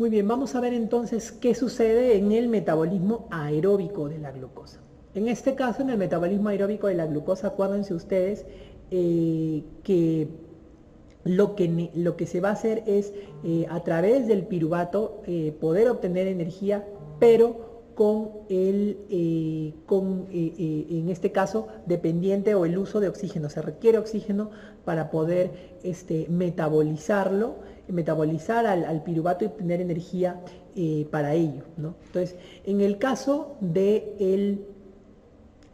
Muy bien, vamos a ver entonces qué sucede en el metabolismo aeróbico de la glucosa. En este caso, en el metabolismo aeróbico de la glucosa, acuérdense ustedes que lo que se va a hacer es a través del piruvato poder obtener energía, pero en este caso, dependiente o el uso de oxígeno. Se requiere oxígeno para poder metabolizar al piruvato y obtener energía para ello, ¿no? Entonces, en el caso del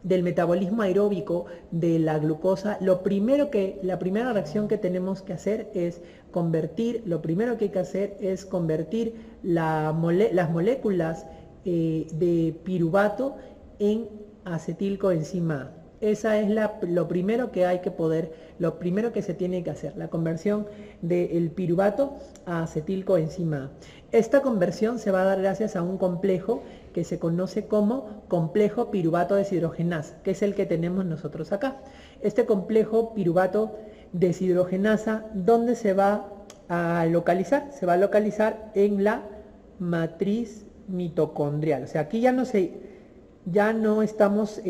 metabolismo aeróbico de la glucosa, la primera reacción que tenemos que hacer es convertir las moléculas de piruvato en acetilcoenzima A. Esa es lo primero que se tiene que hacer, la conversión del piruvato a acetilcoenzima A. Esta conversión se va a dar gracias a un complejo que se conoce como complejo piruvato deshidrogenasa, que es el que tenemos nosotros acá. Este complejo piruvato deshidrogenasa, ¿dónde se va a localizar? Se va a localizar en la matriz mitocondrial. O sea, aquí ya no estamos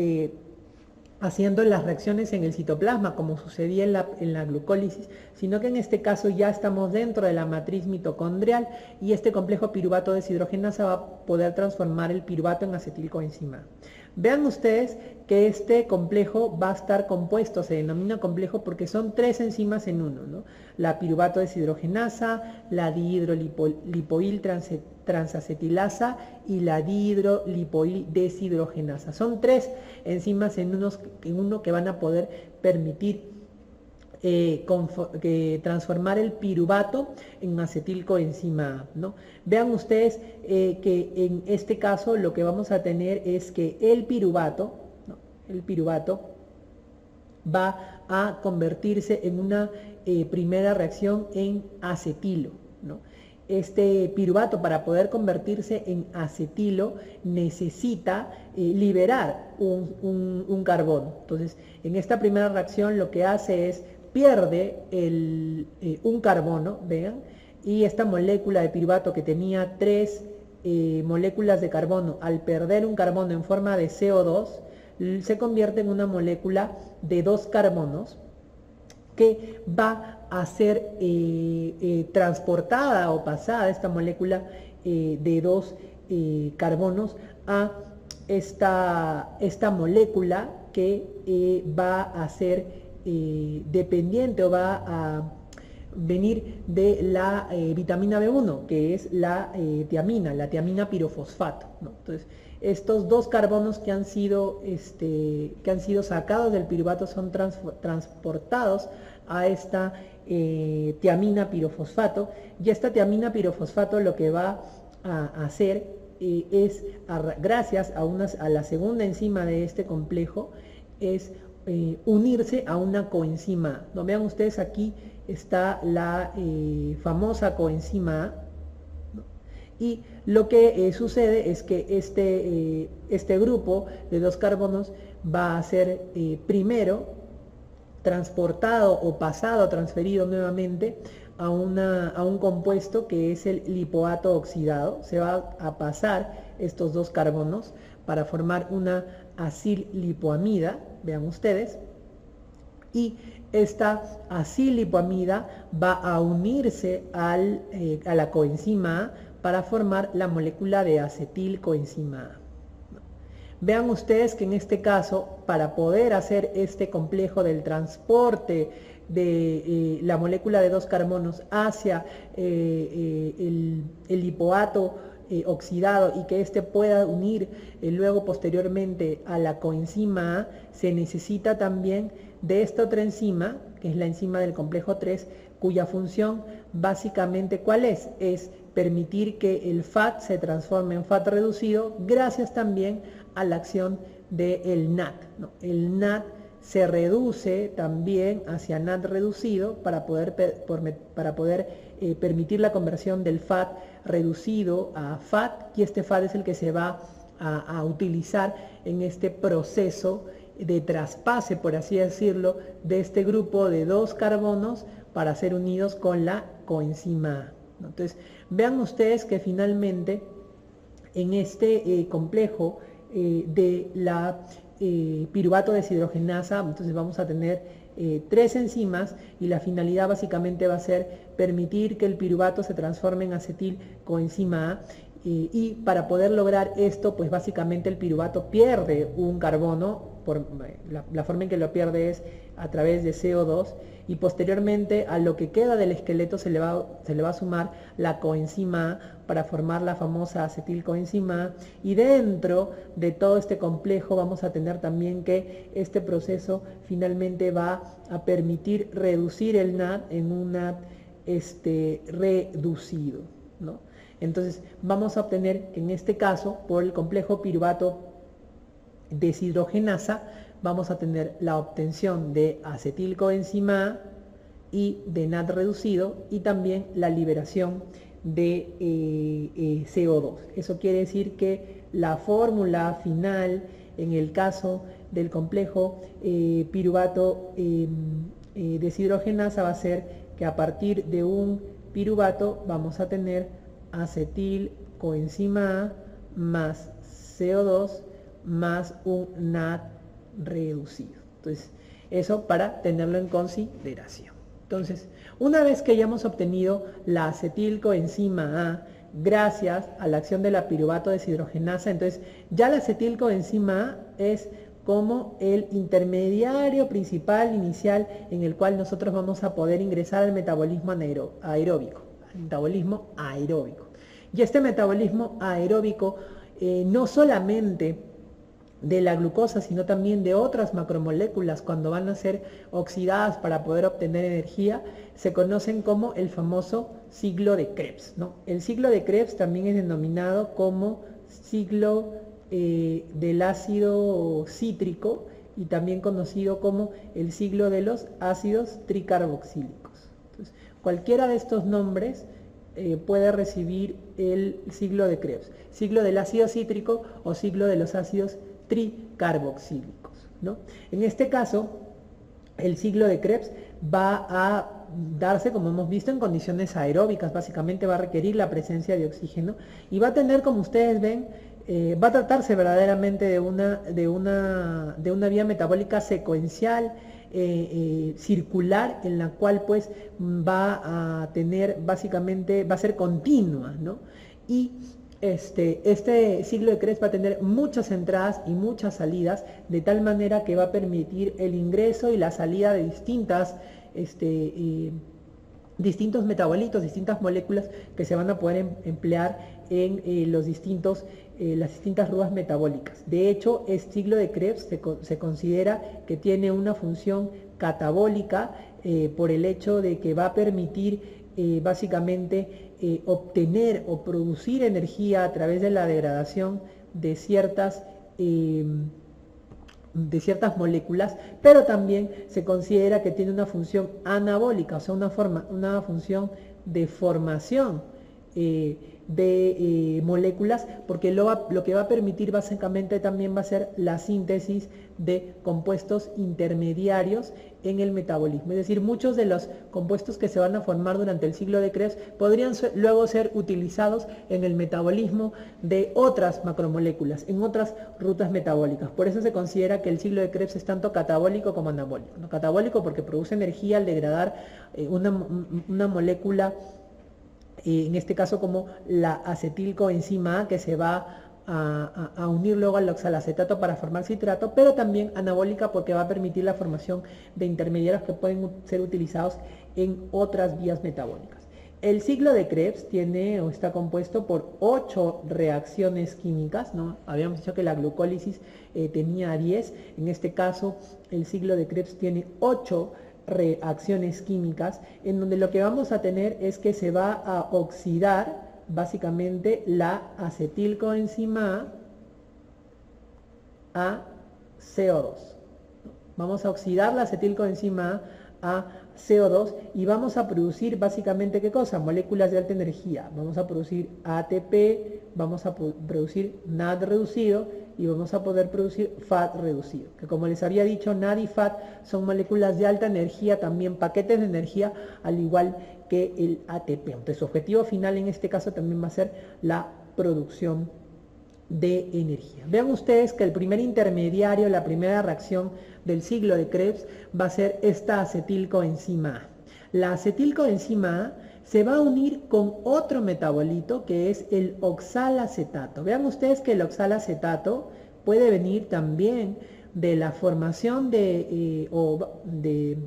haciendo las reacciones en el citoplasma como sucedía en la glucólisis, sino que en este caso ya estamos dentro de la matriz mitocondrial y este complejo piruvato deshidrogenasa va a poder transformar el piruvato en acetilcoenzima. Vean ustedes que este complejo va a estar compuesto, se denomina complejo porque son 3 enzimas en uno, ¿no? La piruvato deshidrogenasa, la dihidrolipoil transacetilasa y la dihidrolipoil deshidrogenasa. Son 3 enzimas en uno que van a poder permitir transformar el piruvato en acetilcoenzima A, ¿no? Vean ustedes que en este caso lo que vamos a tener es que el piruvato va a convertirse en una primera reacción en acetilo, ¿no? Este piruvato, para poder convertirse en acetilo, necesita liberar un carbono. Entonces, en esta primera reacción lo que hace es pierde un carbono, vean, y esta molécula de piruvato que tenía 3 moléculas de carbono, al perder un carbono en forma de CO2, se convierte en una molécula de 2 carbonos que va a ser transportada o pasada esta molécula de 2 carbonos a esta molécula que va a ser dependiente o va a venir de la vitamina B1, que es la tiamina pirofosfato, ¿no? Entonces, estos 2 carbonos que han sido sacados del piruvato son transportados a esta tiamina pirofosfato, y esta tiamina pirofosfato lo que va a hacer es, gracias a la segunda enzima de este complejo, es unirse a una coenzima A. ¿No? Vean ustedes, aquí está la famosa coenzima A, ¿no? Y lo que sucede es que este grupo de 2 carbonos va a ser primero transportado o transferido nuevamente a un compuesto que es el lipoato oxidado. Se va a pasar estos 2 carbonos para formar una acil-lipoamida, vean ustedes, y esta acil-lipoamida va a unirse a la coenzima A para formar la molécula de acetilcoenzima A. Vean ustedes que en este caso, para poder hacer este complejo del transporte de la molécula de 2 carbonos hacia el lipoato oxidado, y que éste pueda unir luego posteriormente a la coenzima A, se necesita también de esta otra enzima, que es la enzima del complejo 3, cuya función básicamente, ¿cuál es? Es permitir que el FAT se transforme en FAT reducido, gracias también a la acción del NAT, ¿no? El NAT se reduce también hacia NAT reducido para poder permitir la conversión del FAT reducido a FAT, y este FAT es el que se va a utilizar en este proceso de traspase, por así decirlo, de este grupo de 2 carbonos para ser unidos con la coenzima A. ¿no? Entonces, vean ustedes que finalmente en este complejo de la piruvato deshidrogenasa, entonces vamos a tener 3 enzimas y la finalidad básicamente va a ser permitir que el piruvato se transforme en acetilcoenzima A. Y para poder lograr esto, pues básicamente el piruvato pierde un carbono, la forma en que lo pierde es a través de CO2, y posteriormente a lo que queda del esqueleto se le va a sumar la coenzima A para formar la famosa acetilcoenzima A, y dentro de todo este complejo vamos a tener también que este proceso finalmente va a permitir reducir el NAD en un NAD reducido, ¿no? Entonces vamos a obtener que en este caso, por el complejo piruvato deshidrogenasa, vamos a tener la obtención de acetilcoenzima A y de NAD reducido, y también la liberación de CO2. Eso quiere decir que la fórmula final en el caso del complejo piruvato deshidrogenasa va a ser que a partir de un piruvato vamos a tener acetilcoenzima A más CO2 más un NAD reducido. Entonces, eso para tenerlo en consideración. Entonces, una vez que hayamos obtenido la acetilcoenzima A gracias a la acción de la piruvato deshidrogenasa, entonces ya la acetilcoenzima A es como el intermediario principal inicial en el cual nosotros vamos a poder ingresar al metabolismo aeróbico. Metabolismo aeróbico. Y este metabolismo aeróbico no solamente de la glucosa, sino también de otras macromoléculas, cuando van a ser oxidadas para poder obtener energía, se conocen como el famoso ciclo de Krebs, ¿no? El ciclo de Krebs también es denominado como ciclo del ácido cítrico, y también conocido como el ciclo de los ácidos tricarboxílicos. Entonces, cualquiera de estos nombres puede recibir el ciclo de Krebs, ciclo del ácido cítrico o ciclo de los ácidos tricarboxílicos, ¿no? En este caso, el ciclo de Krebs va a darse, como hemos visto, en condiciones aeróbicas. Básicamente va a requerir la presencia de oxígeno y va a tener, como ustedes ven, va a tratarse verdaderamente de una vía metabólica secuencial, circular, en la cual pues va a tener, básicamente va a ser continua, ¿no? Y este ciclo de Krebs va a tener muchas entradas y muchas salidas, de tal manera que va a permitir el ingreso y la salida de distintos metabolitos, distintas moléculas que se van a poder emplear en las distintas rutas metabólicas. De hecho, el ciclo de Krebs se considera que tiene una función catabólica por el hecho de que va a permitir básicamente obtener o producir energía a través de la degradación de ciertas moléculas, pero también se considera que tiene una función anabólica, o sea, una función de formación de moléculas, porque lo que va a permitir básicamente también va a ser la síntesis de compuestos intermediarios en el metabolismo. Es decir, muchos de los compuestos que se van a formar durante el ciclo de Krebs podrían luego ser utilizados en el metabolismo de otras macromoléculas, en otras rutas metabólicas. Por eso se considera que el ciclo de Krebs es tanto catabólico como anabólico, ¿no? Catabólico porque produce energía al degradar una molécula, en este caso como la acetilcoenzima A, que se va a unir luego al oxalacetato para formar citrato, pero también anabólica porque va a permitir la formación de intermediarios que pueden ser utilizados en otras vías metabólicas. El ciclo de Krebs tiene o está compuesto por 8 reacciones químicas, ¿no? Habíamos dicho que la glucólisis tenía 10, en este caso el ciclo de Krebs tiene 8 reacciones químicas, en donde lo que vamos a tener es que se va a oxidar básicamente la acetilcoenzima A CO2. Vamos a oxidar la acetilcoenzima A CO2 y vamos a producir básicamente ¿qué cosa? Moléculas de alta energía. Vamos a producir ATP, vamos a producir NAD reducido y vamos a poder producir FAT reducido, que como les había dicho, NAD y FAT son moléculas de alta energía, también paquetes de energía, al igual que el ATP. Entonces su objetivo final en este caso también va a ser la producción de energía. Vean ustedes que el primer intermediario, la primera reacción del ciclo de Krebs va a ser esta acetilcoenzima A. La acetilcoenzima A se va a unir con otro metabolito que es el oxalacetato. Vean ustedes que el oxalacetato puede venir también de la formación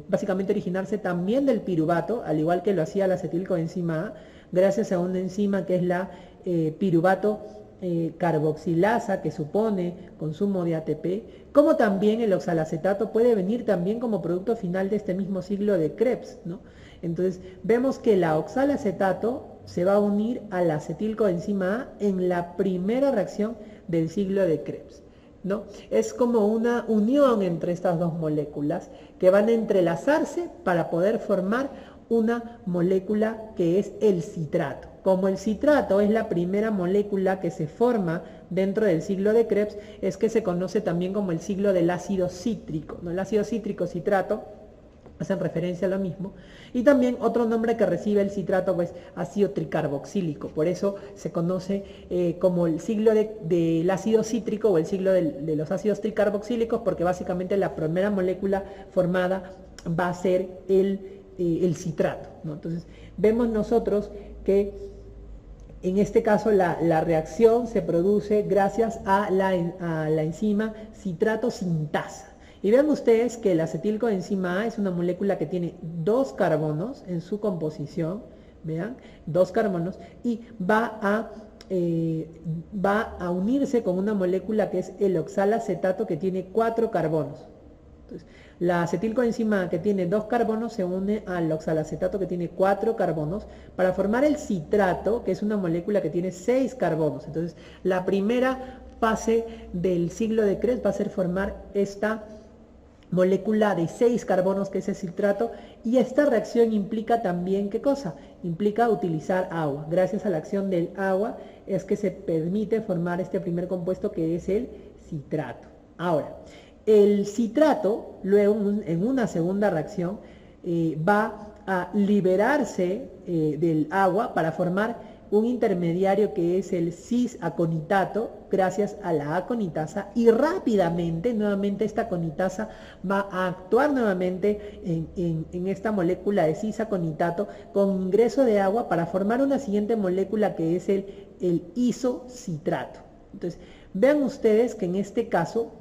básicamente originarse también del piruvato, al igual que lo hacía la acetilcoenzima A, gracias a una enzima que es la piruvato carboxilasa, que supone consumo de ATP, como también el oxalacetato puede venir también como producto final de este mismo ciclo de Krebs, ¿no? Entonces vemos que la oxalacetato se va a unir a la acetilcoenzima A en la primera reacción del ciclo de Krebs, ¿no? Es como una unión entre estas dos moléculas que van a entrelazarse para poder formar una molécula que es el citrato. Como el citrato es la primera molécula que se forma dentro del ciclo de Krebs, es que se conoce también como el ciclo del ácido cítrico, ¿no? El ácido cítrico, citrato, hacen referencia a lo mismo. Y también otro nombre que recibe el citrato, pues ácido tricarboxílico. Por eso se conoce como el ciclo del ácido cítrico o el ciclo de los ácidos tricarboxílicos, porque básicamente la primera molécula formada va a ser el citrato, ¿no? Entonces vemos nosotros que en este caso la reacción se produce gracias a la enzima citrato sintasa. Y vean ustedes que la acetilcoenzima A es una molécula que tiene 2 carbonos en su composición, vean, 2 carbonos, y va a unirse con una molécula que es el oxalacetato, que tiene 4 carbonos. Entonces, la acetilcoenzima A, que tiene 2 carbonos, se une al oxalacetato, que tiene 4 carbonos, para formar el citrato, que es una molécula que tiene 6 carbonos. Entonces, la primera fase del ciclo de Krebs va a ser formar esta molécula de 6 carbonos, que es el citrato, y esta reacción implica también, ¿qué cosa? Implica utilizar agua. Gracias a la acción del agua es que se permite formar este primer compuesto, que es el citrato. Ahora, el citrato, luego en una segunda reacción, va a liberarse del agua para formar un intermediario que es el cis-aconitato, gracias a la aconitasa, y rápidamente, nuevamente esta aconitasa va a actuar nuevamente en esta molécula de cis-aconitato con ingreso de agua para formar una siguiente molécula que es el isocitrato. Entonces, vean ustedes que en este caso,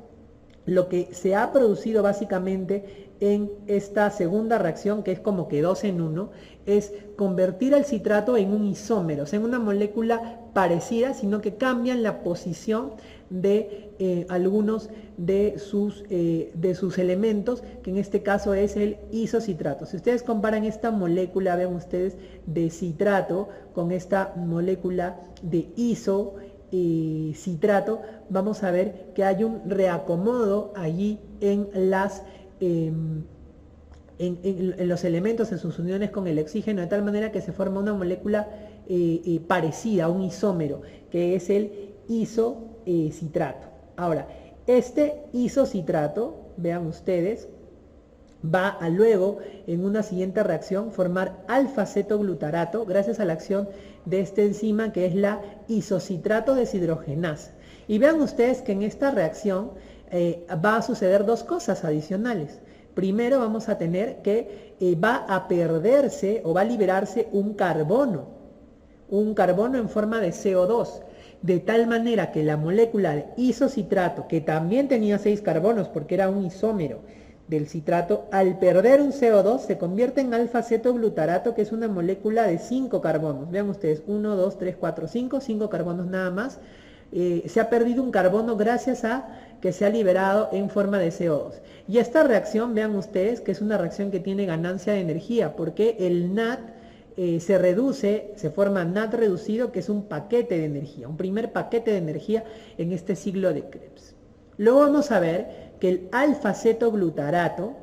lo que se ha producido básicamente en esta segunda reacción, que es como que 2 en 1, es convertir el citrato en un isómero, o sea, en una molécula parecida, sino que cambian la posición de algunos de sus elementos, que en este caso es el isocitrato. Si ustedes comparan esta molécula, vean ustedes, de citrato con esta molécula de citrato, vamos a ver que hay un reacomodo allí en los elementos, en sus uniones con el oxígeno, de tal manera que se forma una molécula parecida, un isómero, que es el isocitrato. Ahora, este isocitrato, vean ustedes, va a luego, en una siguiente reacción, formar alfa-cetoglutarato, gracias a la acción de esta enzima que es la isocitrato deshidrogenasa. Y vean ustedes que en esta reacción va a suceder 2 cosas adicionales. Primero vamos a tener que va a perderse o va a liberarse un carbono en forma de CO2, de tal manera que la molécula de isocitrato, que también tenía 6 carbonos porque era un isómero del citrato, al perder un CO2 se convierte en alfa-cetoglutarato, que es una molécula de 5 carbonos. Vean ustedes, 1, 2, 3, 4, 5 carbonos nada más. Se ha perdido un carbono gracias a que se ha liberado en forma de CO2. Y esta reacción, vean ustedes, que es una reacción que tiene ganancia de energía, porque el NAD se reduce, se forma NAD reducido, que es un paquete de energía, un primer paquete de energía en este ciclo de Krebs. Luego vamos a ver que el alfa-cetoglutarato,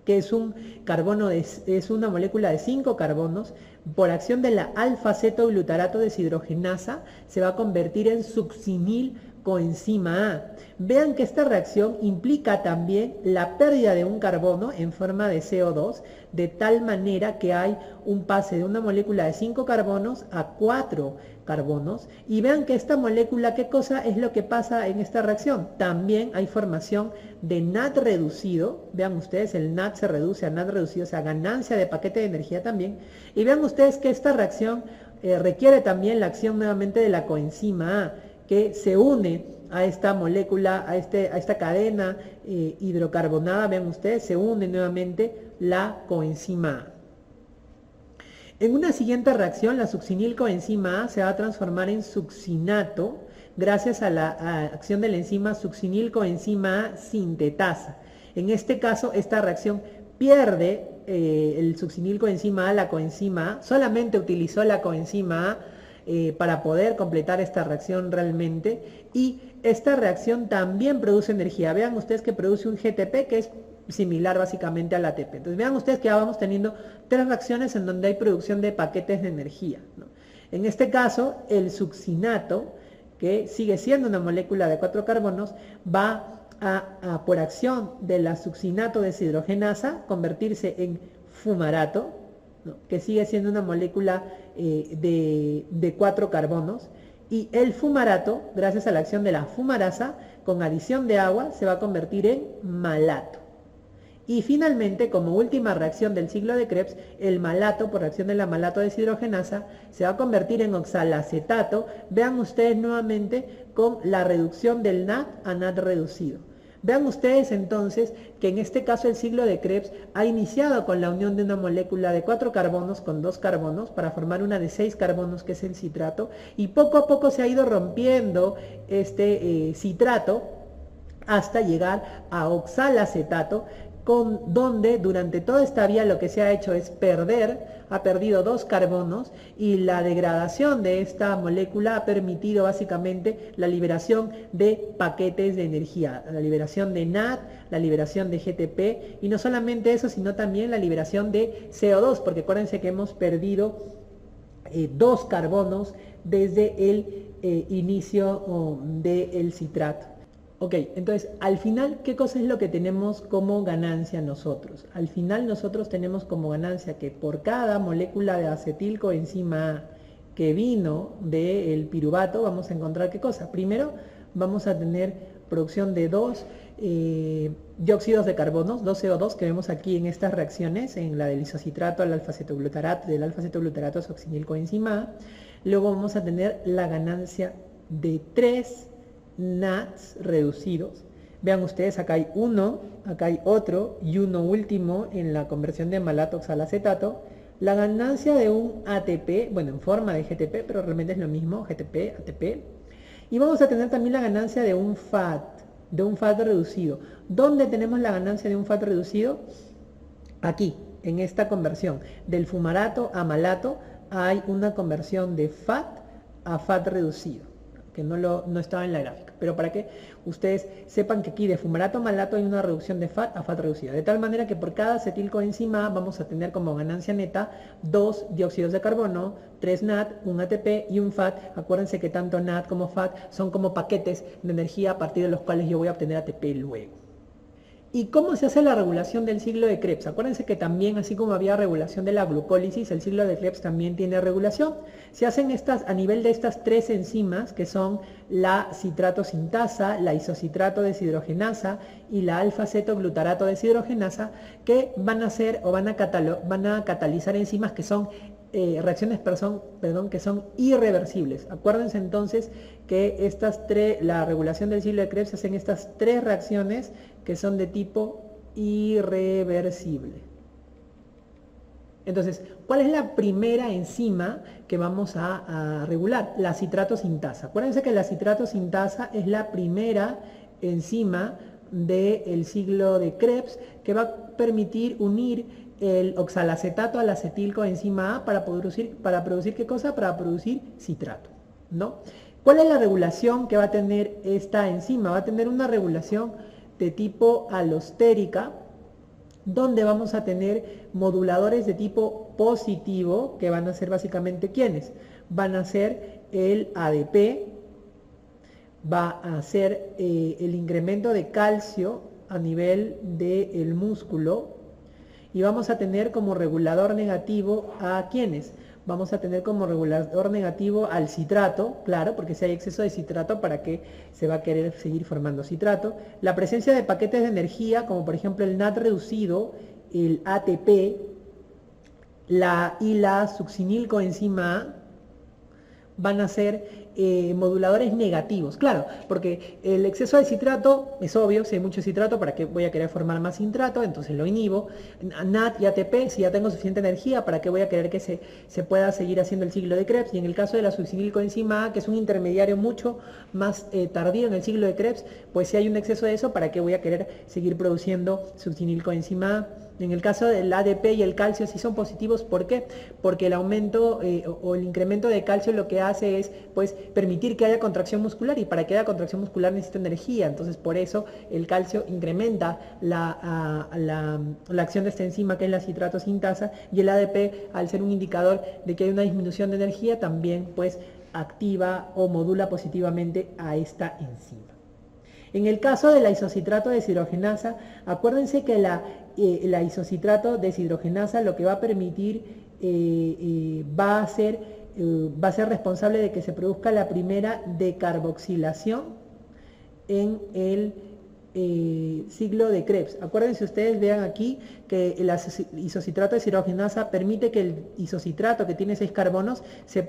que es un carbono, es una molécula de 5 carbonos, por acción de la alfa-cetoglutarato deshidrogenasa, se va a convertir en succinil coenzima A. Vean que esta reacción implica también la pérdida de un carbono en forma de CO2, de tal manera que hay un pase de una molécula de 5 carbonos a 4 carbonos. Y vean que esta molécula, ¿qué cosa es lo que pasa en esta reacción? También hay formación de NAD reducido. Vean ustedes, el NAD se reduce a NAD reducido, o sea, ganancia de paquete de energía también. Y vean ustedes que esta reacción requiere también la acción nuevamente de la coenzima A, que se une a esta molécula, a esta cadena hidrocarbonada. Vean ustedes, se une nuevamente la coenzima A. En una siguiente reacción, la succinilcoenzima A se va a transformar en succinato gracias a la acción de la enzima succinilcoenzima A sintetasa. En este caso, esta reacción pierde el succinilcoenzima A, la coenzima A, solamente utilizó la coenzima A para poder completar esta reacción realmente, y esta reacción también produce energía. Vean ustedes que produce un GTP que es similar básicamente al ATP. Entonces vean ustedes que ya vamos teniendo 3 reacciones en donde hay producción de paquetes de energía, ¿no? En este caso, el succinato, que sigue siendo una molécula de 4 carbonos, va por acción de la succinato deshidrogenasa, convertirse en fumarato, ¿no? Que sigue siendo una molécula de 4 carbonos, y el fumarato, gracias a la acción de la fumarasa, con adición de agua, se va a convertir en malato. Y finalmente, como última reacción del ciclo de Krebs, el malato, por reacción de la malato deshidrogenasa, se va a convertir en oxalacetato. Vean ustedes nuevamente con la reducción del NAD a NAD reducido. Vean ustedes entonces que en este caso el ciclo de Krebs ha iniciado con la unión de una molécula de 4 carbonos con 2 carbonos para formar una de 6 carbonos, que es el citrato, y poco a poco se ha ido rompiendo este citrato hasta llegar a oxalacetato, donde durante toda esta vía lo que se ha hecho es ha perdido 2 carbonos, y la degradación de esta molécula ha permitido básicamente la liberación de paquetes de energía, la liberación de NAD, la liberación de GTP, y no solamente eso, sino también la liberación de CO2, porque acuérdense que hemos perdido 2 carbonos desde el inicio del citrato. Ok, entonces, al final, ¿qué cosa es lo que tenemos como ganancia nosotros? Al final nosotros tenemos como ganancia que por cada molécula de acetilcoenzima A que vino del piruvato, vamos a encontrar ¿qué cosa? Primero, vamos a tener producción de 2 dióxidos de carbono, 2 CO2 que vemos aquí en estas reacciones, en la del isocitrato al alfa-cetoglutarato, del alfa-cetoglutarato a succinilcoenzima A. Luego vamos a tener la ganancia de 3 NADs reducidos. Vean ustedes, acá hay uno, acá hay otro y uno último en la conversión de malato oxalacetato. La ganancia de un ATP, bueno, en forma de GTP, pero realmente es lo mismo, GTP, ATP. Y vamos a tener también la ganancia de un FAT reducido. ¿Dónde tenemos la ganancia de un FAT reducido? Aquí, en esta conversión del fumarato a malato, hay una conversión de FAT a FAT reducido, que no estaba en la gráfica, pero para que ustedes sepan que aquí de fumarato a malato hay una reducción de FAT a FAT reducido, de tal manera que por cada acetilcoenzima A vamos a tener como ganancia neta 2 dióxidos de carbono, 3 NAD, un ATP y un FAT. Acuérdense que tanto NAD como FAT son como paquetes de energía a partir de los cuales yo voy a obtener ATP luego. ¿Y cómo se hace la regulación del ciclo de Krebs? Acuérdense que también, así como había regulación de la glucólisis, el ciclo de Krebs también tiene regulación. Se hacen a nivel de estas 3 enzimas, que son la citrato sintasa, la isocitrato deshidrogenasa y la alfa-cetoglutarato deshidrogenasa, que van a hacer o van a catalizar enzimas que son reacciones que son irreversibles. Acuérdense entonces que la regulación del ciclo de Krebs se hacen estas 3 reacciones que son de tipo irreversible. Entonces, ¿cuál es la primera enzima que vamos a regular? La citrato sintasa. Acuérdense que la citrato sintasa es la primera enzima del ciclo de Krebs que va a permitir unir el oxalacetato al acetilcoenzima A para producir ¿qué cosa? Para producir citrato, ¿no? ¿Cuál es la regulación que va a tener esta enzima? Va a tener una regulación de tipo alostérica, donde vamos a tener moduladores de tipo positivo, que van a ser básicamente ¿quiénes? Van a ser el ADP, va a ser el incremento de calcio a nivel del músculo, y vamos a tener como regulador negativo a ¿quiénes? Vamos a tener como regulador negativo al citrato, claro, porque si hay exceso de citrato, ¿para qué se va a querer seguir formando citrato? La presencia de paquetes de energía, como por ejemplo el NAT reducido, el ATP, y la succinilcoenzima A, van a ser moduladores negativos, claro, porque el exceso de citrato es obvio. Si hay mucho citrato, ¿para qué voy a querer formar más citrato? Entonces lo inhibo. NAT y ATP, si ya tengo suficiente energía, ¿para qué voy a querer que se pueda seguir haciendo el ciclo de Krebs? Y en el caso de la succinilcoenzima A, que es un intermediario mucho más tardío en el ciclo de Krebs, pues si hay un exceso de eso, ¿para qué voy a querer seguir produciendo succinilcoenzima A? En el caso del ADP y el calcio sí son positivos. ¿Por qué? Porque el aumento o el incremento de calcio lo que hace es pues permitir que haya contracción muscular, y para que haya contracción muscular necesito energía. Entonces por eso el calcio incrementa la acción de esta enzima, que es la citrato sintasa, y el ADP, al ser un indicador de que hay una disminución de energía, también pues activa o modula positivamente a esta enzima. En el caso de la isocitrato deshidrogenasa, acuérdense que la isocitrato deshidrogenasa lo que va a permitir va a ser responsable de que se produzca la primera decarboxilación en el ciclo de Krebs. Acuérdense ustedes, vean aquí que el isocitrato deshidrogenasa permite que el isocitrato, que tiene 6 carbonos, se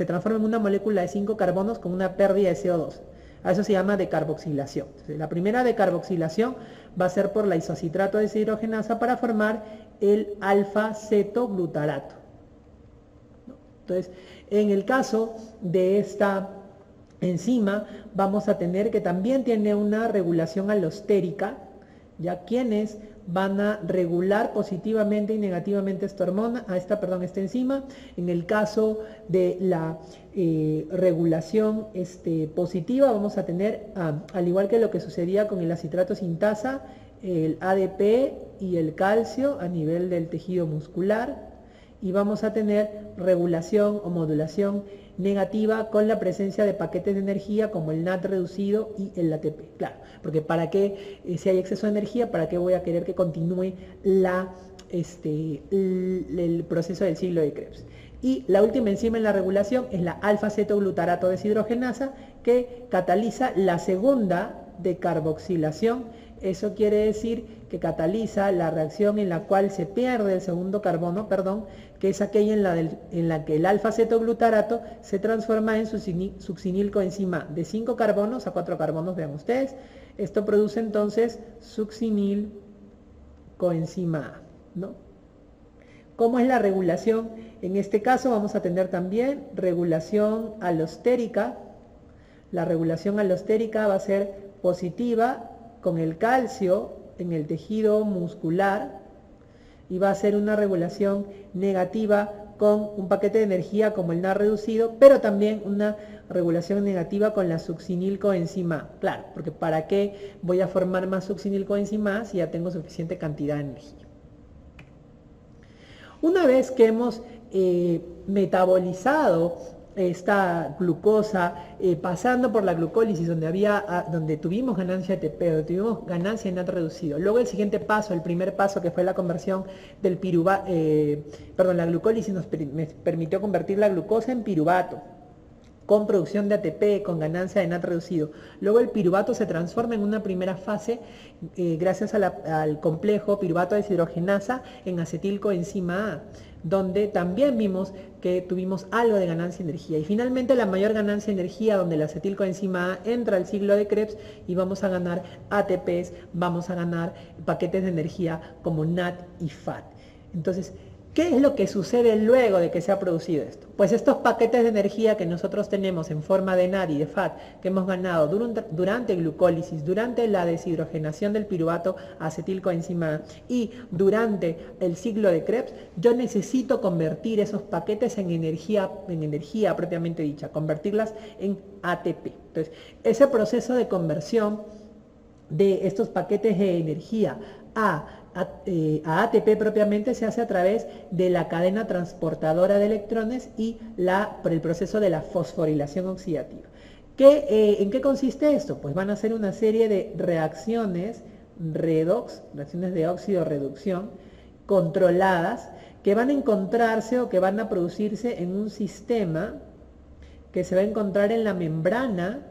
transforme en una molécula de 5 carbonos con una pérdida de CO2. A eso se llama decarboxilación. Entonces, la primera decarboxilación va a ser por la isocitrato deshidrogenasa para formar el alfa-cetoglutarato. Entonces, en el caso de esta enzima, vamos a tener que también tiene una regulación alostérica, ya quienes van a regular positivamente y negativamente esta enzima. En el caso de la regulación positiva, vamos a tener, al igual que lo que sucedía con el acitrato sintasa, el ADP y el calcio a nivel del tejido muscular, y vamos a tener regulación o modulación negativa con la presencia de paquetes de energía como el NAT reducido y el ATP. Claro, porque para qué, si hay exceso de energía, ¿para qué voy a querer que continúe el proceso del ciclo de Krebs? Y la última enzima en la regulación es la alfa-cetoglutarato deshidrogenasa, que cataliza la segunda decarboxilación. Eso quiere decir que cataliza la reacción en la cual se pierde el segundo carbono, que es aquella en la que el alfa-cetoglutarato se transforma en succinilcoenzima de 5 carbonos a 4 carbonos, vean ustedes. Esto produce entonces succinilcoenzima A, ¿no? ¿Cómo es la regulación? En este caso vamos a tener también regulación alostérica. La regulación alostérica va a ser positiva con el calcio en el tejido muscular, y va a ser una regulación negativa con un paquete de energía como el NAT reducido, pero también una regulación negativa con la succinilcoenzima A. Claro, porque ¿para qué voy a formar más succinilcoenzima A si ya tengo suficiente cantidad de energía? Una vez que hemos metabolizado esta glucosa, pasando por la glucólisis, donde tuvimos ganancia de ATP, donde tuvimos ganancia de NAT reducido. Luego el siguiente paso, el primer paso, que fue la conversión del la glucólisis nos permitió convertir la glucosa en piruvato, con producción de ATP, con ganancia de NAT reducido. Luego el piruvato se transforma en una primera fase, gracias al complejo piruvato deshidrogenasa, en acetilcoenzima A, donde también vimos que tuvimos algo de ganancia de energía. Y finalmente la mayor ganancia de energía, donde la acetilcoenzima A entra al ciclo de Krebs, y vamos a ganar ATPs, vamos a ganar paquetes de energía como NAT y FAT. Entonces, ¿qué es lo que sucede luego de que se ha producido esto? Pues estos paquetes de energía que nosotros tenemos en forma de NAD y de FAT, que hemos ganado durante glucólisis, durante la deshidrogenación del piruvato acetilcoenzima A y durante el ciclo de Krebs, yo necesito convertir esos paquetes en energía propiamente dicha, convertirlas en ATP. Entonces, ese proceso de conversión de estos paquetes de energía a ATP propiamente se hace a través de la cadena transportadora de electrones y por el proceso de la fosforilación oxidativa. ¿En qué consiste esto? Pues van a ser una serie de reacciones redox, reacciones de óxido-reducción, controladas, que van a encontrarse o que van a producirse en un sistema que se va a encontrar en la membrana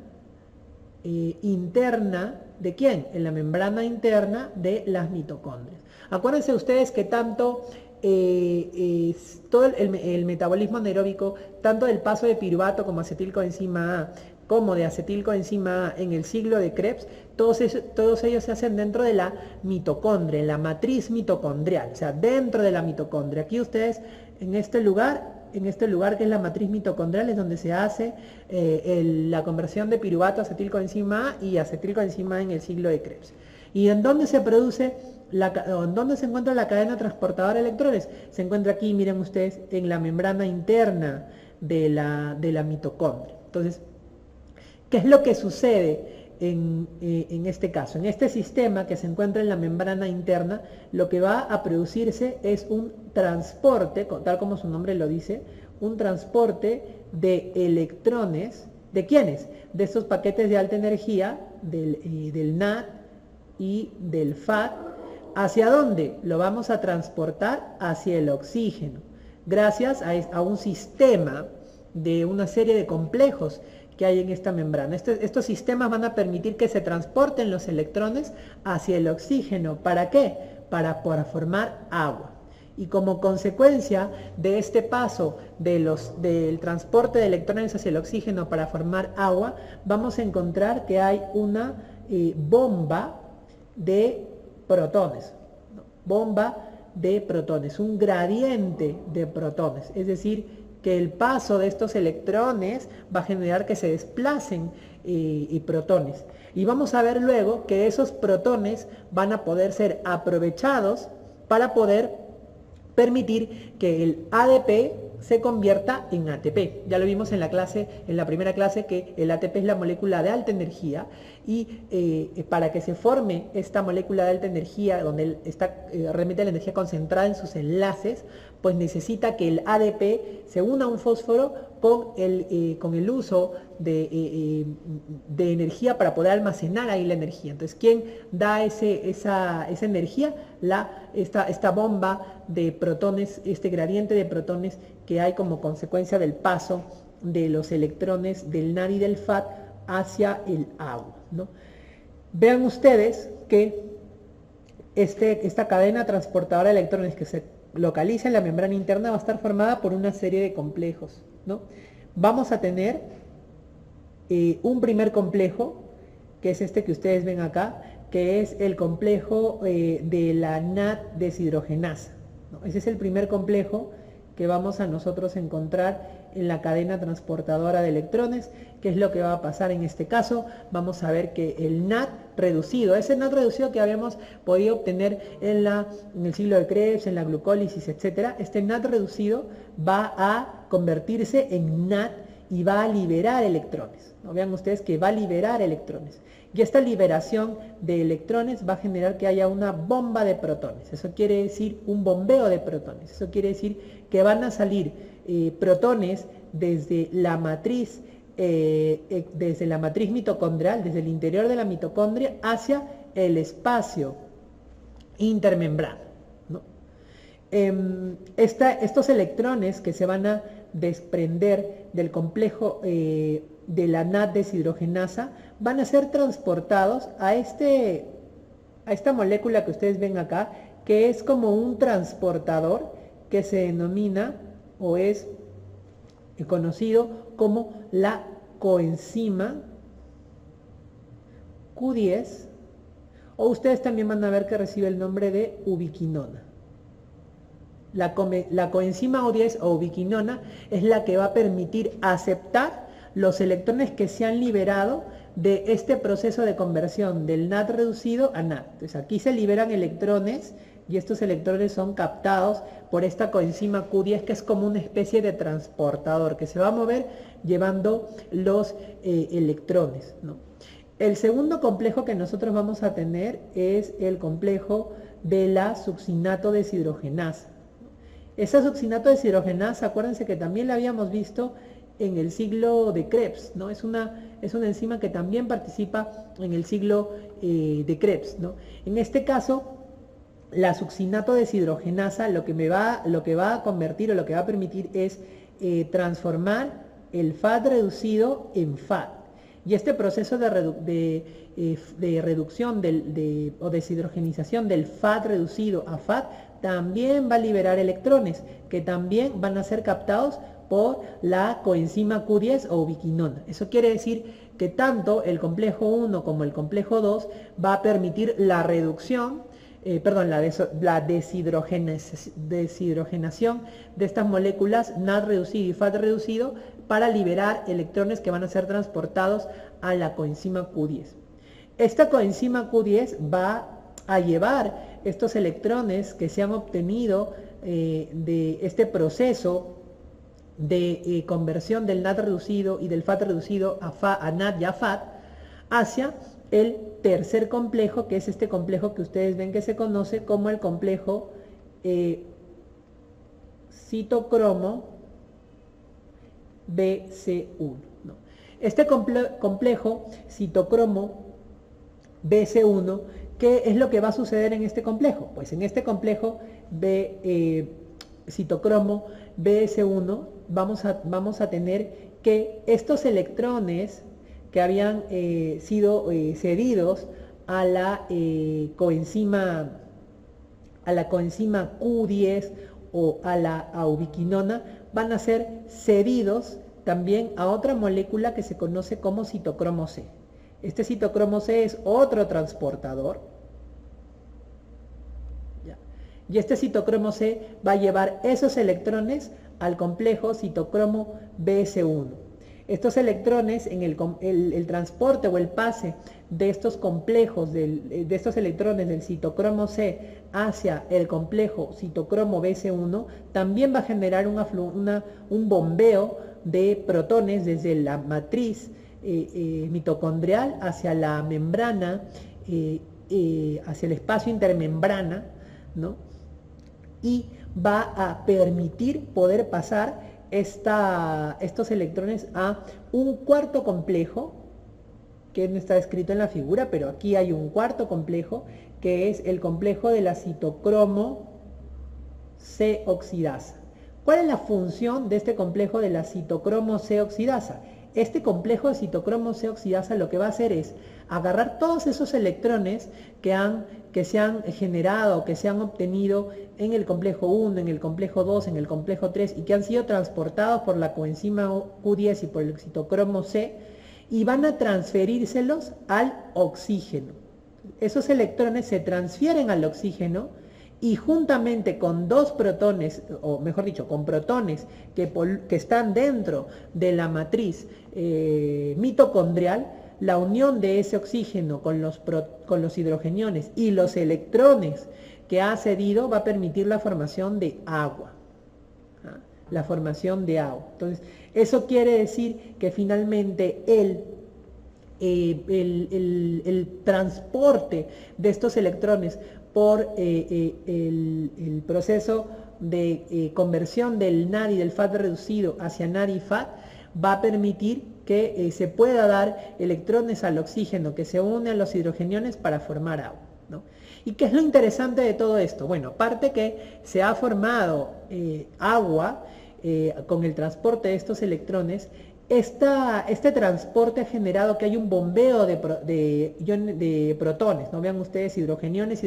interna, ¿de quién? En la membrana interna de las mitocondrias. Acuérdense ustedes que tanto todo el metabolismo anaeróbico, tanto del paso de piruvato como acetilcoenzima A, como de acetilcoenzima A en el ciclo de Krebs, todos ellos se hacen dentro de la mitocondria, en la matriz mitocondrial, o sea, dentro de la mitocondria. Aquí ustedes, en este lugar que es la matriz mitocondrial, es donde se hace la conversión de piruvato a acetilcoenzima A y acetilcoenzima A en el ciclo de Krebs. ¿Y en dónde se produce, en dónde se encuentra la cadena transportadora de electrones? Se encuentra aquí, miren ustedes, en la membrana interna de la mitocondria. Entonces, ¿qué es lo que sucede en este caso? En este sistema que se encuentra en la membrana interna, lo que va a producirse es un transporte, tal como su nombre lo dice, un transporte de electrones. ¿De quiénes? De estos paquetes de alta energía, del NAD y del FAD. ¿Hacia dónde? Lo vamos a transportar hacia el oxígeno, gracias a un sistema de una serie de complejos que hay en esta membrana. Estos sistemas van a permitir que se transporten los electrones hacia el oxígeno. ¿Para qué? Para formar agua. Y como consecuencia de este paso del transporte de electrones hacia el oxígeno para formar agua, vamos a encontrar que hay una bomba de protones. Bomba de protones, un gradiente de protones. Es decir, que el paso de estos electrones va a generar que se desplacen protones. Y vamos a ver luego que esos protones van a poder ser aprovechados para poder permitir que el ADP se convierta en ATP. Ya lo vimos en la primera clase, que el ATP es la molécula de alta energía, y para que se forme esta molécula de alta energía, donde está realmente la energía concentrada en sus enlaces, pues necesita que el ADP se una a un fósforo con el uso de energía para poder almacenar ahí la energía. Entonces, ¿quién da esa energía? Esta bomba de protones, este gradiente de protones que hay como consecuencia del paso de los electrones del NAD y del FAD hacia el agua, ¿no? Vean ustedes que esta cadena transportadora de electrones que se localiza en la membrana interna va a estar formada por una serie de complejos, ¿no? Vamos a tener un primer complejo, que es este que ustedes ven acá, que es el complejo de la NAD deshidrogenasa, ¿no? Ese es el primer complejo que vamos a nosotros encontrar en la cadena transportadora de electrones. ¿Qué es lo que va a pasar en este caso? Vamos a ver que el NAD reducido, ese NAD reducido que habíamos podido obtener en el ciclo de Krebs, en la glucólisis, etcétera, este NAD reducido va a convertirse en NAD y va a liberar electrones, ¿no? Vean ustedes que va a liberar electrones. Y esta liberación de electrones va a generar que haya una bomba de protones. Eso quiere decir un bombeo de protones. Eso quiere decir que van a salir protones desde la matriz mitocondrial, desde el interior de la mitocondria hacia el espacio intermembrano, ¿no? Estos electrones que se van a desprender del complejo de la NAD deshidrogenasa van a ser transportados a esta molécula que ustedes ven acá, que es como un transportador que se denomina o es conocido como la coenzima Q10, o ustedes también van a ver que recibe el nombre de ubiquinona. La coenzima O10 o ubiquinona es la que va a permitir aceptar los electrones que se han liberado de este proceso de conversión del NAD reducido a NAD. Entonces aquí se liberan electrones y estos electrones son captados por esta coenzima Q10, que es como una especie de transportador que se va a mover llevando los electrones, ¿no? El segundo complejo que nosotros vamos a tener es el complejo de la succinato deshidrogenasa. Esa succinato deshidrogenasa, acuérdense que también la habíamos visto en el ciclo de Krebs, ¿no? Es una es una enzima que también participa en el ciclo de Krebs, ¿no? En este caso, la succinato deshidrogenasa lo que va a convertir o lo que va a permitir es transformar el FAT reducido en FAT. Y este proceso de reducción o deshidrogenización del FAT reducido a FAT también va a liberar electrones que también van a ser captados por la coenzima Q10 o ubiquinona. Eso quiere decir que tanto el complejo 1 como el complejo 2 va a permitir la reducción, la deshidrogenación de estas moléculas NAD reducido y FAT reducido para liberar electrones que van a ser transportados a la coenzima Q10. Esta coenzima Q10 va a llevar estos electrones que se han obtenido de este proceso de conversión del NAD reducido y del FAT reducido a NAD y a FAT hacia el tercer complejo, que es este complejo que ustedes ven que se conoce como el complejo citocromo BC1, ¿no? Este complejo citocromo BC1, ¿qué es lo que va a suceder en este complejo? Pues en este complejo citocromo BS1 vamos a tener que estos electrones que habían sido cedidos a la coenzima Q10 o a la ubiquinona van a ser cedidos también a otra molécula que se conoce como citocromo C. Este citocromo C es otro transportador. Y este citocromo C va a llevar esos electrones al complejo citocromo BS1. Estos electrones en el transporte o el pase de estos complejos, de estos electrones del citocromo C hacia el complejo citocromo BS1, también va a generar un bombeo de protones desde la matriz mitocondrial hacia la membrana, hacia el espacio intermembrana, ¿no? Y va a permitir poder pasar estos electrones a un cuarto complejo, que no está escrito en la figura, pero aquí hay un cuarto complejo, que es el complejo de la citocromo C oxidasa. ¿Cuál es la función de este complejo de la citocromo C oxidasa? Este complejo de citocromo C oxidasa lo que va a hacer es agarrar todos esos electrones que se han generado, que se han obtenido en el complejo 1, en el complejo 2, en el complejo 3 y que han sido transportados por la coenzima Q10 y por el citocromo C, y van a transferírselos al oxígeno. Esos electrones se transfieren al oxígeno y juntamente con dos protones, o mejor dicho, con protones que están dentro de la matriz mitocondrial, la unión de ese oxígeno con los hidrogeniones y los electrones que ha cedido va a permitir la formación de agua. La formación de agua. Entonces, eso quiere decir que finalmente el transporte de estos electrones por el proceso de conversión del NAD y del FAT reducido hacia NAD y FAT va a permitir que se pueda dar electrones al oxígeno que se une a los hidrogeniones para formar agua, ¿no? ¿Y qué es lo interesante de todo esto? Bueno, aparte que se ha formado agua con el transporte de estos electrones, este transporte ha generado que hay un bombeo de protones, ¿no? Vean ustedes, hidrogeniones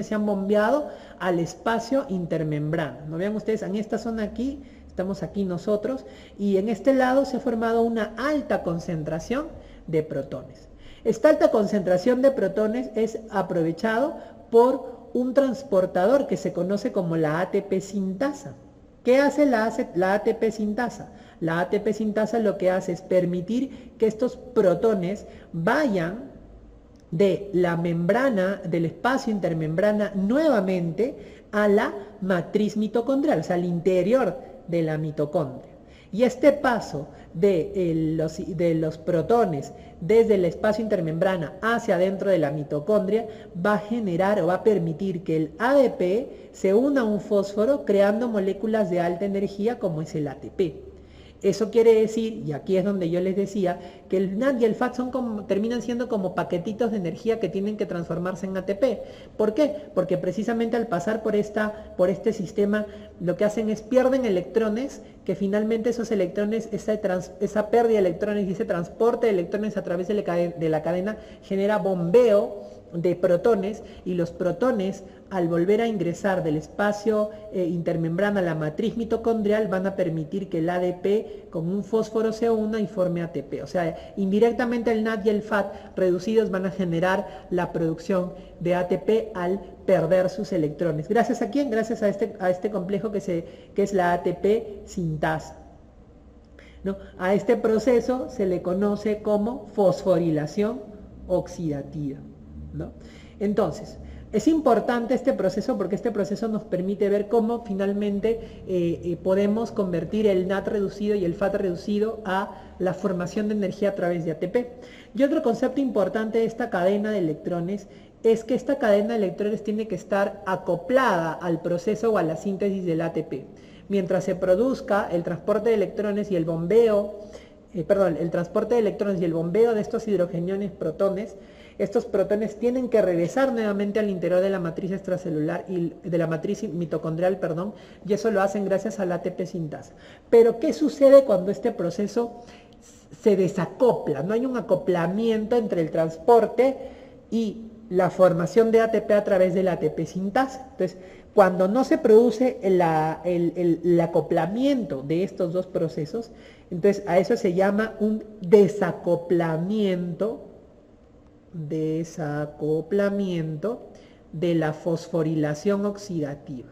se han bombeado al espacio intermembrana, ¿no? Vean ustedes, en esta zona aquí, estamos aquí nosotros, y en este lado se ha formado una alta concentración de protones. Esta alta concentración de protones es aprovechado por un transportador que se conoce como la ATP sintasa. ¿Qué hace la ATP sintasa? La ATP sintasa lo que hace es permitir que estos protones vayan de la membrana, del espacio intermembrana, nuevamente a la matriz mitocondrial, o sea, al interior de la mitocondria. Y este paso de los protones desde el espacio intermembrana hacia adentro de la mitocondria va a generar o va a permitir que el ADP se una a un fósforo creando moléculas de alta energía como es el ATP. Eso quiere decir, y aquí es donde yo les decía, que el NAD y el FAT terminan siendo como paquetitos de energía que tienen que transformarse en ATP. ¿Por qué? Porque precisamente al pasar por este sistema, lo que hacen es pierden electrones, que finalmente esos electrones, esa pérdida de electrones y ese transporte de electrones a través de la cadena genera bombeo de protones, y los protones, al volver a ingresar del espacio intermembrana a la matriz mitocondrial, van a permitir que el ADP con un fósforo se una y forme ATP. O sea, indirectamente el NAD y el FAT reducidos van a generar la producción de ATP al perder sus electrones. ¿Gracias a quién? Gracias a este complejo que es la ATP sintasa, ¿no? A este proceso se le conoce como fosforilación oxidativa, ¿no? Entonces, es importante este proceso porque este proceso nos permite ver cómo finalmente podemos convertir el NAD reducido y el FAT reducido a la formación de energía a través de ATP. Y otro concepto importante de esta cadena de electrones es que esta cadena de electrones tiene que estar acoplada al proceso o a la síntesis del ATP. Mientras se produzca el transporte de electrones y el bombeo, el transporte de electrones y el bombeo de estos hidrogeniones protones, estos protones tienen que regresar nuevamente al interior de la matriz extracelular y de la matriz mitocondrial, y eso lo hacen gracias a la ATP sintasa. Pero ¿qué sucede cuando este proceso se desacopla? No hay un acoplamiento entre el transporte y la formación de ATP a través de la ATP sintasa. Entonces, cuando no se produce el acoplamiento de estos dos procesos, entonces a eso se llama un desacoplamiento de la fosforilación oxidativa.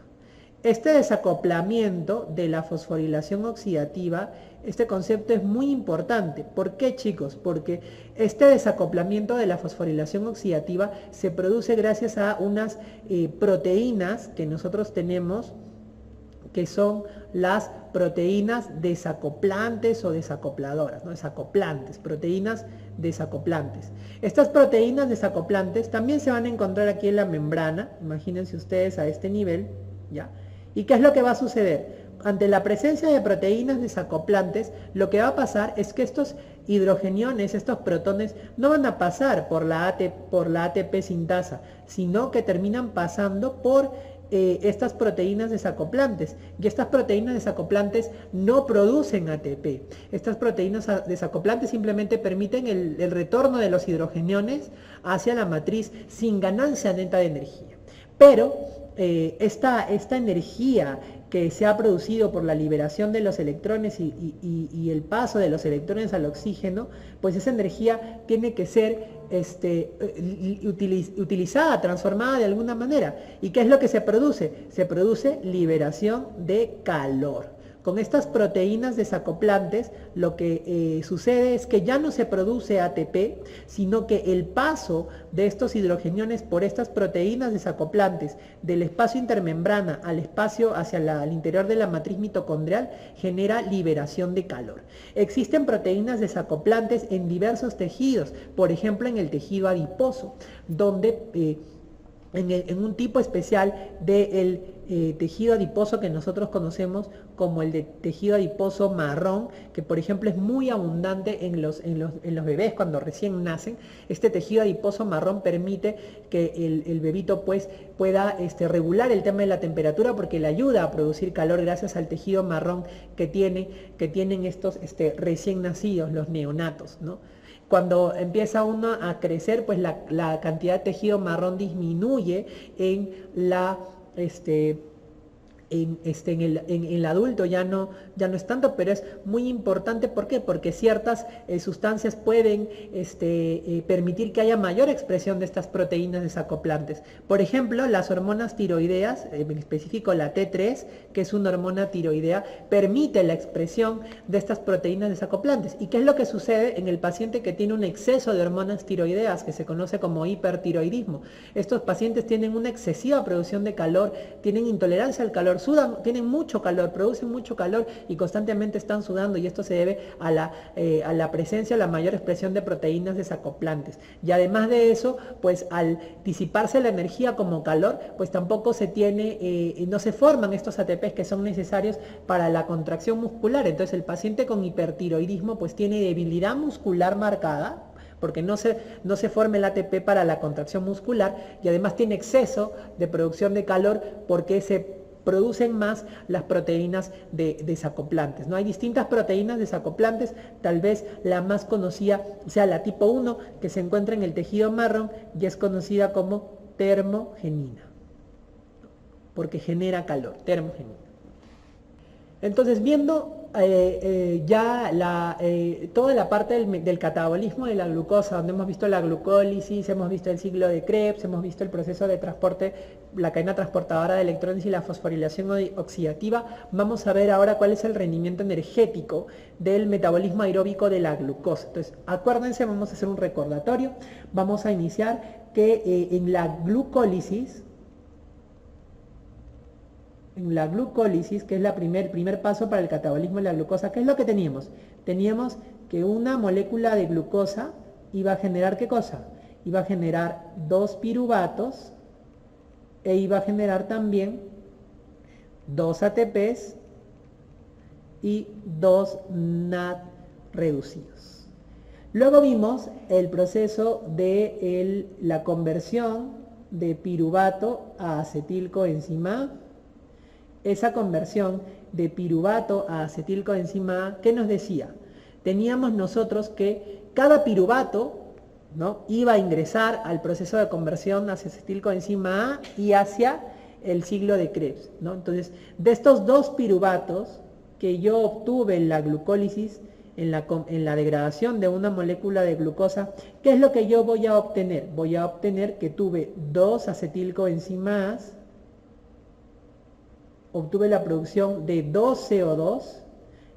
Este desacoplamiento de la fosforilación oxidativa, este concepto es muy importante. ¿Por qué, chicos? Porque este desacoplamiento de la fosforilación oxidativa se produce gracias a unas proteínas que nosotros tenemos, que son las proteínas desacoplantes o desacopladoras, ¿no? Desacoplantes, proteínas desacoplantes. Estas proteínas desacoplantes también se van a encontrar aquí en la membrana, imagínense ustedes a este nivel, ¿ya? ¿Y qué es lo que va a suceder? Ante la presencia de proteínas desacoplantes, lo que va a pasar es que estos hidrogeniones, estos protones, no van a pasar por la ATP sintasa, sino que terminan pasando por estas proteínas desacoplantes, y estas proteínas desacoplantes no producen ATP. Estas proteínas desacoplantes simplemente permiten el retorno de los hidrogeniones hacia la matriz sin ganancia neta de energía. Pero esta energía que se ha producido por la liberación de los electrones y el paso de los electrones al oxígeno, pues esa energía tiene que ser utilizada, transformada de alguna manera. ¿Y qué es lo que se produce? Se produce liberación de calor. Con estas proteínas desacoplantes, lo que sucede es que ya no se produce ATP, sino que el paso de estos hidrogeniones por estas proteínas desacoplantes del espacio intermembrana al espacio hacia al interior de la matriz mitocondrial genera liberación de calor. Existen proteínas desacoplantes en diversos tejidos, por ejemplo en el tejido adiposo, donde en un tipo especial del tejido adiposo que nosotros conocemos como el de tejido adiposo marrón, que por ejemplo es muy abundante en los bebés cuando recién nacen. Este tejido adiposo marrón permite que el bebito pues pueda regular el tema de la temperatura, porque le ayuda a producir calor gracias al tejido marrón que tienen estos recién nacidos, los neonatos, ¿no? Cuando empieza uno a crecer, pues la cantidad de tejido marrón disminuye en el adulto, ya no es tanto, pero es muy importante. ¿Por qué? Porque ciertas sustancias pueden permitir que haya mayor expresión de estas proteínas desacoplantes. Por ejemplo, las hormonas tiroideas, en específico la T3, que es una hormona tiroidea, permite la expresión de estas proteínas desacoplantes. ¿Y qué es lo que sucede en el paciente que tiene un exceso de hormonas tiroideas, que se conoce como hipertiroidismo? Estos pacientes tienen una excesiva producción de calor, tienen intolerancia al calor calor, sudan, tienen mucho calor, producen mucho calor y constantemente están sudando, y esto se debe a la presencia, a la mayor expresión de proteínas desacoplantes. Y además de eso, pues al disiparse la energía como calor, pues tampoco se tiene, no se forman estos ATPs que son necesarios para la contracción muscular. Entonces el paciente con hipertiroidismo pues tiene debilidad muscular marcada, porque no se forma el ATP para la contracción muscular, y además tiene exceso de producción de calor porque se producen más las proteínas desacoplantes, ¿no? Hay distintas proteínas desacoplantes, tal vez la más conocida sea la tipo 1, que se encuentra en el tejido marrón y es conocida como termogenina, porque genera calor, termogenina. Entonces, viendo toda la parte del catabolismo de la glucosa, donde hemos visto la glucólisis, hemos visto el ciclo de Krebs, hemos visto el proceso de transporte, la cadena transportadora de electrones y la fosforilación oxidativa, vamos a ver ahora cuál es el rendimiento energético del metabolismo aeróbico de la glucosa. Entonces, acuérdense, vamos a hacer un recordatorio. Vamos a iniciar que en la glucólisis, que es el primer paso para el catabolismo de la glucosa, ¿qué es lo que teníamos? Teníamos que una molécula de glucosa iba a generar, ¿qué cosa? Iba a generar 2 piruvatos e iba a generar también 2 ATPs y 2 NAD reducidos. Luego vimos el proceso de la conversión de piruvato a acetilcoenzima A. Esa conversión de piruvato a acetilcoenzima A, ¿qué nos decía? Teníamos nosotros que cada piruvato, ¿no?, iba a ingresar al proceso de conversión hacia acetilcoenzima A y hacia el ciclo de Krebs, ¿no? Entonces, de estos 2 piruvatos que yo obtuve en la glucólisis, en la degradación de una molécula de glucosa, ¿qué es lo que yo voy a obtener? Voy a obtener que tuve 2 acetilcoenzima A, obtuve la producción de 2 CO2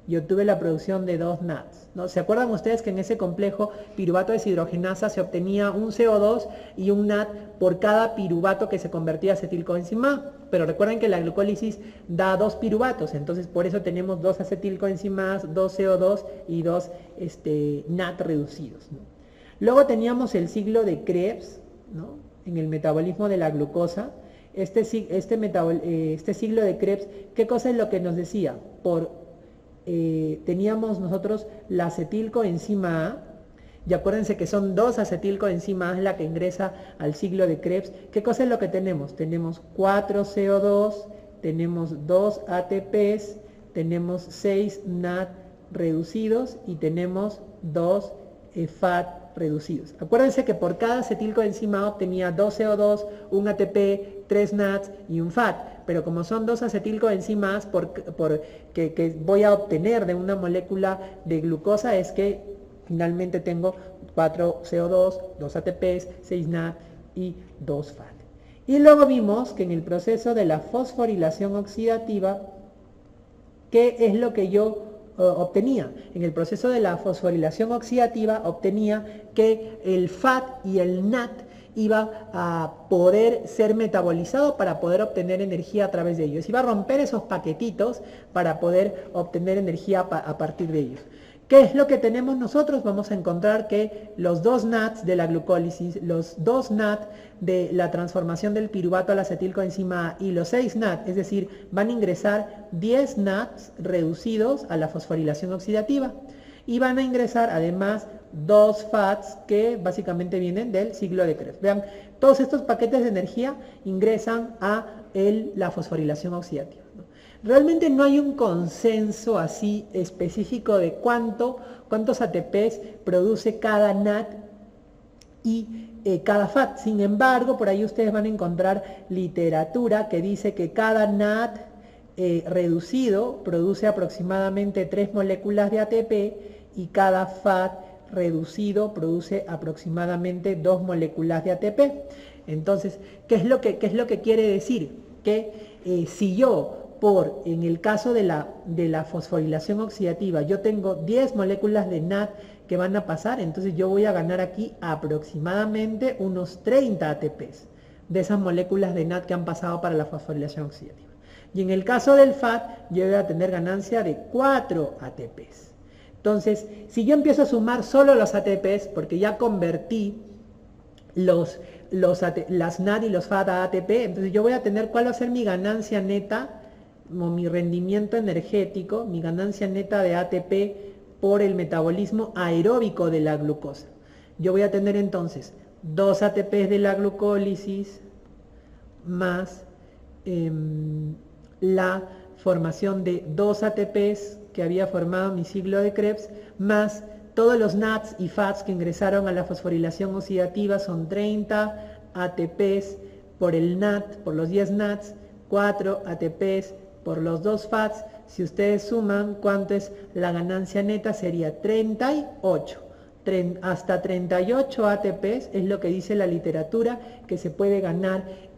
y obtuve la producción de 2 NADs, ¿no? ¿Se acuerdan ustedes que en ese complejo piruvato deshidrogenasa se obtenía un CO2 y un NAD por cada piruvato que se convertía a acetilcoenzima A? Pero recuerden que la glucólisis da 2 piruvatos, entonces por eso tenemos 2 acetilcoenzima A, 2 CO2 y 2 NAD reducidos, ¿no? Luego teníamos el ciclo de Krebs, ¿no?, en el metabolismo de la glucosa. Este ciclo de Krebs, ¿qué cosa es lo que nos decía? Teníamos nosotros la acetilcoenzima A, y acuérdense que son 2 acetilcoenzima A la que ingresa al ciclo de Krebs. ¿Qué cosa es lo que tenemos? Tenemos 4 CO2, tenemos 2 ATPs, tenemos 6 NAD reducidos y tenemos 2 FAT reducidos. Acuérdense que por cada acetilcoenzima A obtenía 2 CO2, un ATP, 3 NADs y un FAT, pero como son 2 acetilcoenzima A que voy a obtener de una molécula de glucosa, es que finalmente tengo 4 CO2, 2 ATPs, 6 NAD y 2 FAT. Y luego vimos que en el proceso de la fosforilación oxidativa, ¿qué es lo que yo obtenía? En el proceso de la fosforilación oxidativa obtenía que el FAT y el NAD iba a poder ser metabolizado para poder obtener energía a través de ellos. Iba a romper esos paquetitos para poder obtener energía a partir de ellos. ¿Qué es lo que tenemos nosotros? Vamos a encontrar que los 2 NADs de la glucólisis, los 2 NAD de la transformación del piruvato a la acetilcoenzima A y los 6 NAD, es decir, van a ingresar 10 NADs reducidos a la fosforilación oxidativa. Y van a ingresar además 2 FATs que básicamente vienen del ciclo de Krebs. Vean, todos estos paquetes de energía ingresan a la fosforilación oxidativa, ¿no? Realmente no hay un consenso así específico de cuántos ATPs produce cada NAD y cada FAT. Sin embargo, por ahí ustedes van a encontrar literatura que dice que cada NAD reducido produce aproximadamente 3 moléculas de ATP y cada FAT reducido produce aproximadamente 2 moléculas de ATP. Entonces, ¿qué es lo que quiere decir? Que si yo, en el caso de la fosforilación oxidativa, yo tengo 10 moléculas de NAD que van a pasar, entonces yo voy a ganar aquí aproximadamente unos 30 ATPs de esas moléculas de NAD que han pasado para la fosforilación oxidativa. Y en el caso del FAT, yo voy a tener ganancia de 4 ATPs. Entonces, si yo empiezo a sumar solo los ATPs, porque ya convertí las NAD y los FAT a ATP, entonces yo voy a tener cuál va a ser mi ganancia neta, o mi rendimiento energético, mi ganancia neta de ATP por el metabolismo aeróbico de la glucosa. Yo voy a tener entonces 2 ATPs de la glucólisis más la formación de 2 ATPs que había formado mi ciclo de Krebs, más todos los NADs y FATs que ingresaron a la fosforilación oxidativa, son 30 ATPs por el NAD, por los 10 NADs, 4 ATPs por los 2 FATs. Si ustedes suman cuánto es la ganancia neta, sería 38. Hasta 38 ATPs es lo que dice la literatura que se puede ganar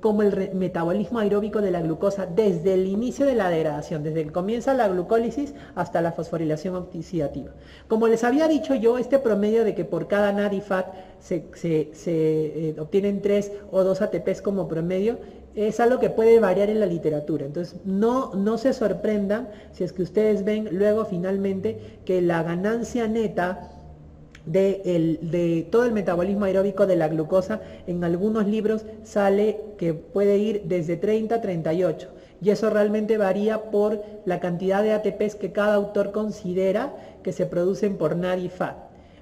como el metabolismo aeróbico de la glucosa desde el inicio de la degradación, desde que comienza la glucólisis hasta la fosforilación oxidativa. Como les había dicho yo, este promedio de que por cada NAD y FAT se obtienen 3 o 2 ATPs como promedio, es algo que puede variar en la literatura. Entonces no se sorprendan si es que ustedes ven luego finalmente que la ganancia neta de todo el metabolismo aeróbico de la glucosa en algunos libros sale que puede ir desde 30 a 38, y eso realmente varía por la cantidad de ATPs que cada autor considera que se producen por NAD y FAT.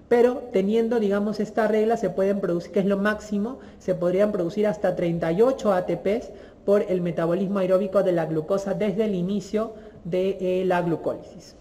Pero teniendo, digamos, esta regla, se pueden producir, que es lo máximo, se podrían producir hasta 38 ATPs por el metabolismo aeróbico de la glucosa desde el inicio de la glucólisis.